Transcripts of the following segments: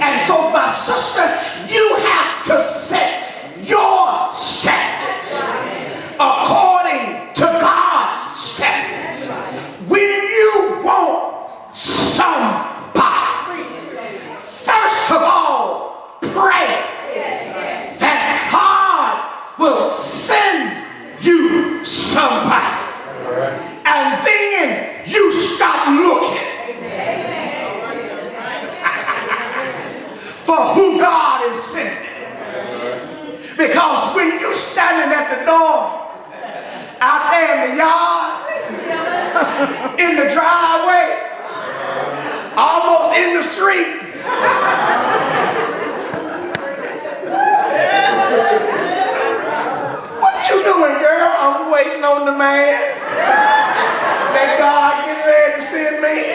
And so, my sister, you have to set your standards according to God's standards. When you want somebody, first of all, pray that God will send you somebody. And then you stop looking for who God is sending. Because when you're standing at the door, out there in the yard, in the driveway, almost in the street, what you doing, girl? I'm waiting on the man that God getting ready to send me.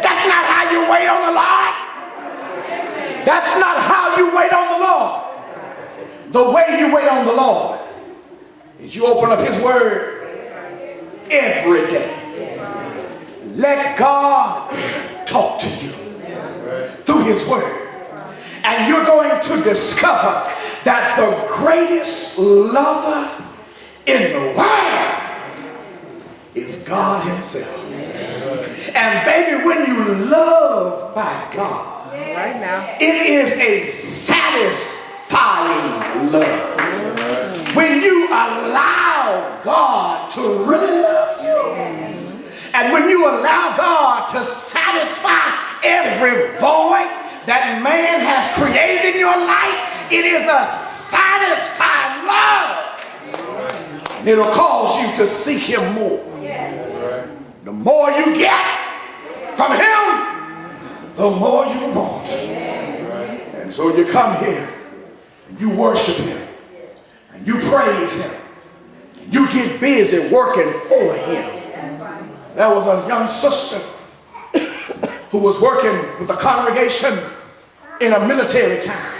That's not how you wait on the Lord. That's not how you wait on the Lord. The way you wait on the Lord is you open up his word every day. Let God talk to you through his word. And you're going to discover that the greatest lover in the world is God himself. And baby, when you love by God, right now, it is a satisfying love. When you allow God to really love you, and when you allow God to satisfy every void that man has created in your life, it is a satisfying love. And it'll cause you to seek him more. The more you get from him, the more you want. And so you come here and you worship him and you praise him and you get busy working for him. There was a young sister who was working with a congregation in a military town.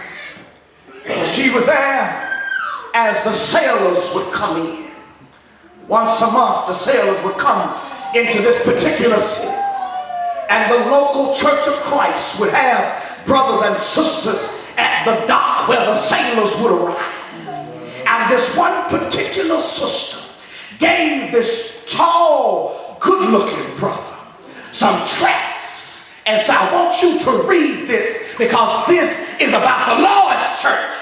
She was there as the sailors would come in. Once a month, the sailors would come into this particular city. And the local Church of Christ would have brothers and sisters at the dock where the sailors would arrive. And this one particular sister gave this tall, good-looking brother some tracts and said, I want you to read this because this is about the Lord's church.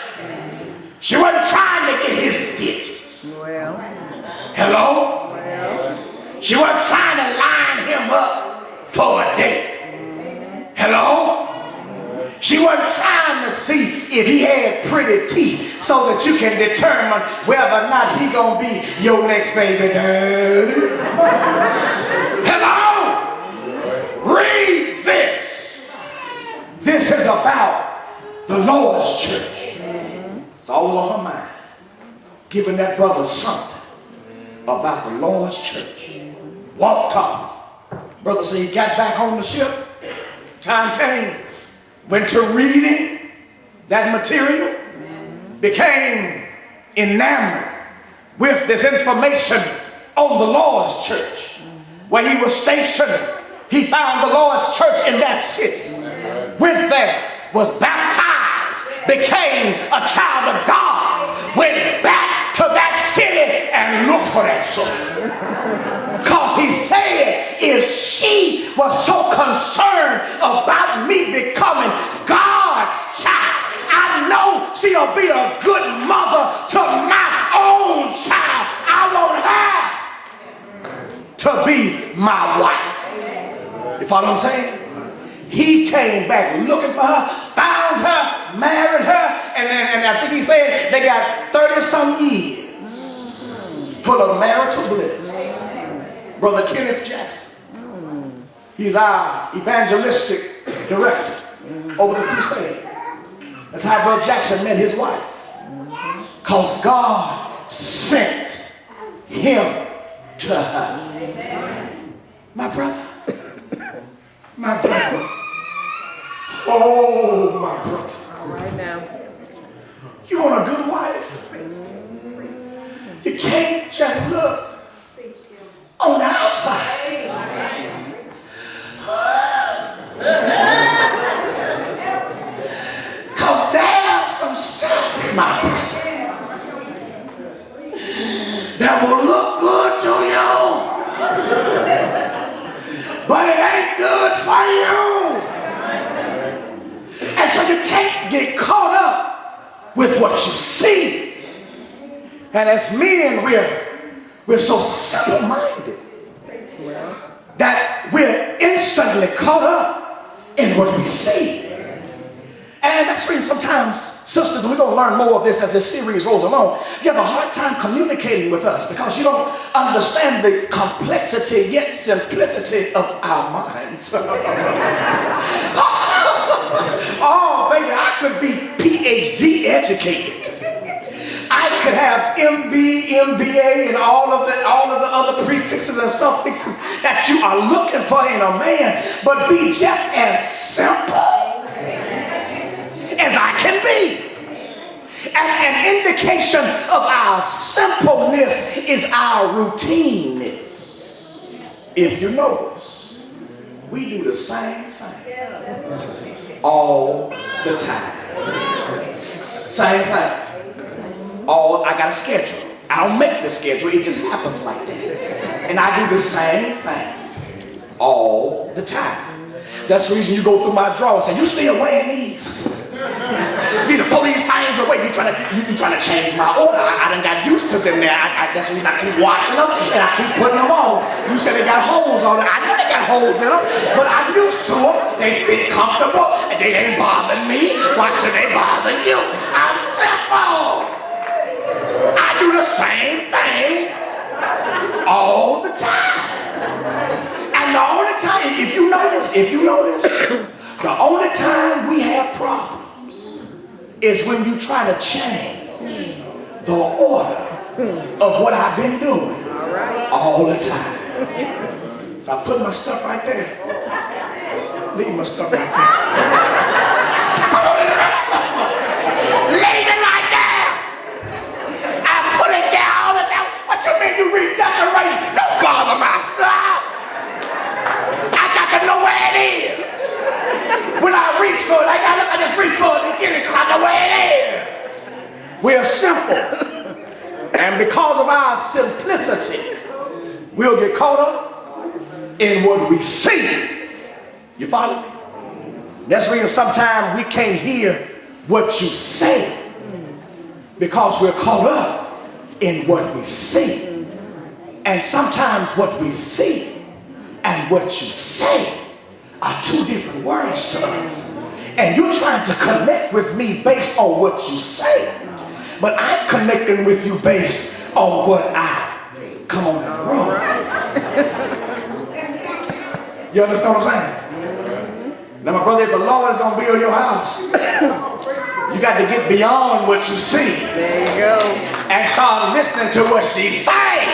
She wasn't trying to get his digits. Well. Hello? Well. She wasn't trying to line him up for a date. Hello? She wasn't trying to see if he had pretty teeth so that you can determine whether or not he gonna be your next baby daddy. Hello? Read this. This is about the Lord's church. It's all on her mind. Giving that brother something about the Lord's church. Walked off. Brother said he got back on the ship. Time came. Went to reading that material. Became enamored with this information on the Lord's church. Where he was stationed, he found the Lord's church in that city. Went there, was baptized, became a child of God, went back to that city and looked for that sister. Because he said, if she was so concerned about me becoming God's child, I know she'll be a good mother to my own child. I want her to be my wife. You follow what I'm saying? He came back looking for her, found her, married her, and I think he said they got 30-some years full of marital bliss. Brother Kenneth Jackson, he's our evangelistic director over the crusade. That's how Brother Jackson met his wife. Because God sent him to her. My brother. My brother. Oh, my brother. All right now. You want a good wife? You can't just look on the outside. with what you see. And as men, we're so simple-minded that we're instantly caught up in what we see. And that's why sometimes, sisters, and we're going to learn more of this as this series rolls along, you have a hard time communicating with us because you don't understand the complexity yet simplicity of our minds. Oh, baby, I could be PhD educated. I could have MB, MBA, and all of the other prefixes and suffixes that you are looking for in a man, but be just as simple as I can be. And an indication of our simpleness is our routineness. If you notice, we do the same thing all the time. Same thing. I got a schedule. I don't make the schedule, it just happens like that. And I do the same thing all the time. That's the reason you go through my drawers and you still wearing these. You need to throw these things away. You trying to change my order. I done got used to them now. That's the reason I keep watching them and I keep putting them on. You said they got holes on it. I know they got holes in them, but I'm used to them. They fit comfortable and they ain't bothering me. Why should they bother you? I'm simple. I do the same thing all the time. And the only time, if you notice, the only time we have problems is when you try to change the order of what I've been doing all the time. If I put my stuff right there, leave my stuff right there. Come on, leave it right there. Put it down. What you mean you redecorate? Don't bother my stuff. I got to know where it is. When I reach for it, I just reach for it and get it because I know where it is. We're simple. And because of our simplicity, we'll get caught up in what we see. You follow me? That's the reason sometimes we can't hear what you say because we're caught up in what we see. And sometimes what we see and what you say are two different words to us. And you're trying to connect with me based on what you say, but I'm connecting with you based on what I come on in the room. You understand what I'm saying? Now my brother, if the Lord is going to build your house, you got to get beyond what you see. There you go. And start listening to what she's saying.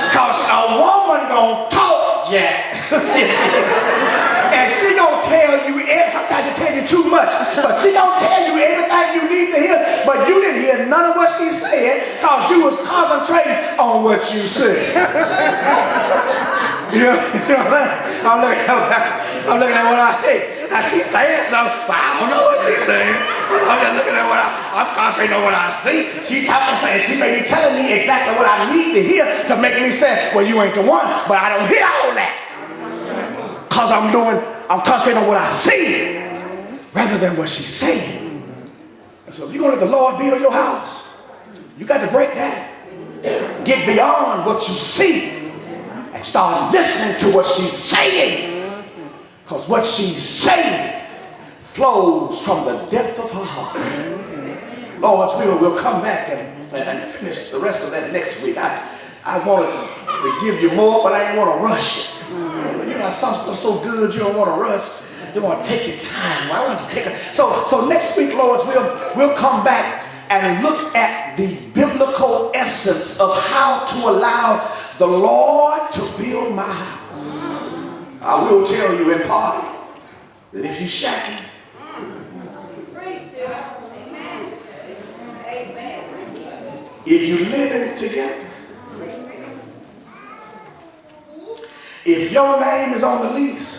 Because a woman gonna talk, Jack. And she gonna tell you, sometimes she tell you too much, but she gonna tell you everything you need to hear, but you didn't hear none of what she said because you was concentrating on what you said. You know what I'm looking at what I say. Now she's saying something, but I don't know what she's saying. I'm just looking at I'm concentrating on what I see. She's talking, saying she may be telling me exactly what I need to hear to make me say, well, you ain't the one, but I don't hear all that. Because I'm concentrating on what I see rather than what she's saying. And so if you're going to let the Lord build your house, you got to break that. Get beyond what you see and start listening to what she's saying. Because what she's saying flows from the depth of her heart. Lord's will, we'll come back and finish the rest of that next week. I wanted to give you more, but I didn't want to rush it. You know, some stuff so good you don't want to rush. You want to take your time. I want to take it. So next week, Lord's will, we'll come back and look at the biblical essence of how to allow the Lord to build my house. I will tell you in part that if you shack it, if you live in it together, if your name is on the lease,